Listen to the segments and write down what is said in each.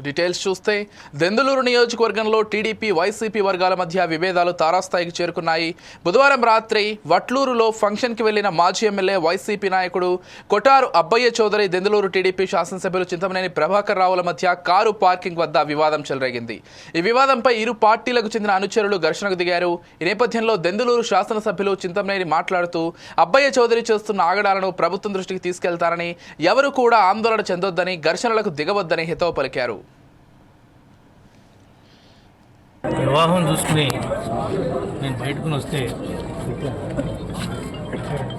Details చూస్తే దెందులూరు నియోజకవర్గంలో TDP YCP వర్గాల మధ్య విభేదాలు తారాస్థాయికి చేరుకున్నాయి. బుధవారం రాత్రి వట్లూరులో ఫంక్షన్కి వెళ్లిన మాజీ ఎమ్మెల్యే వైసీపీ నాయకుడు కొటారు అబ్బయ్య చౌదరి దెందులూరు టీడీపీ శాసనసభ్యులు చింతమనేని ప్రభాకర్ రావుల మధ్య కారు పార్కింగ్ వద్ద వివాదం చెలరేగింది. ఈ వివాదంపై ఇరు పార్టీలకు చెందిన అనుచరులు ఘర్షణకు దిగారు. ఈ నేపథ్యంలో దెందులూరు శాసనసభ్యులు చింతమనేని మాట్లాడుతూ అబ్బయ్య చౌదరి చేస్తున్న ఆగడాలను ప్రభుత్వం దృష్టికి తీసుకెళ్తారని, ఎవరు కూడా ఆందోళన చెందొద్దని, ఘర్షణలకు దిగవద్దని హితవు పలికారు. వివాహం చూసుకుని నేను బయటకు వస్తే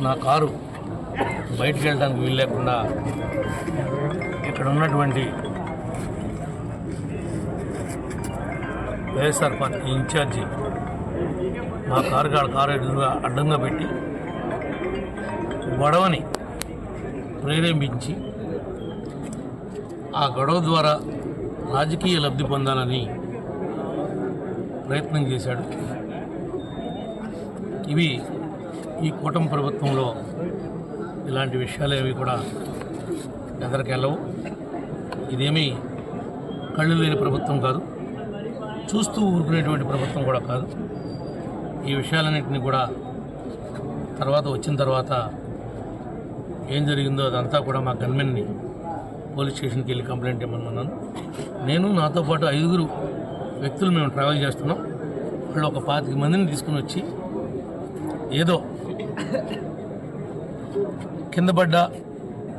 నా కారు బయటికి వెళ్ళడానికి వీలు లేకుండా ఇక్కడ ఉన్నటువంటి వైఎస్ఆర్ పార్టీ ఇన్ఛార్జి మా కారు ఎదురుగా అడ్డంగా పెట్టి గొడవని ప్రేరేపించి ఆ గొడవ ద్వారా రాజకీయ లబ్ధి పొందాలని ప్రయత్నం చేశాడు. ఇవి ఈ కూటమి ప్రభుత్వంలో ఇలాంటి విషయాలు ఏవి కూడా ఎదరికెళ్ళవు. ఇదేమీ కళ్ళు లేని ప్రభుత్వం కాదు, చూస్తూ ఊరుకునేటువంటి ప్రభుత్వం కూడా కాదు. ఈ విషయాలన్నింటినీ కూడా వచ్చిన తర్వాత ఏం జరిగిందో అదంతా కూడా మా గన్మెన్ని పోలీస్ స్టేషన్కి వెళ్ళి కంప్లైంట్ ఇవ్వమన్నాను. నేను నాతో పాటు 5 వ్యక్తులు మేము ట్రావెల్ చేస్తున్నాం. వాళ్ళు ఒక 25 మందిని తీసుకుని వచ్చి ఏదో కింద పడ్డా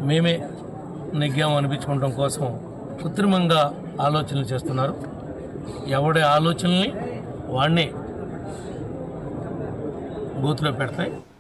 మేమే నెగ్గాము అనిపించుకోవడం కోసం కృత్రిమంగా ఆలోచనలు చేస్తున్నారు. ఎవడే ఆలోచనల్ని వాడినే గోతులో పెడతాయి.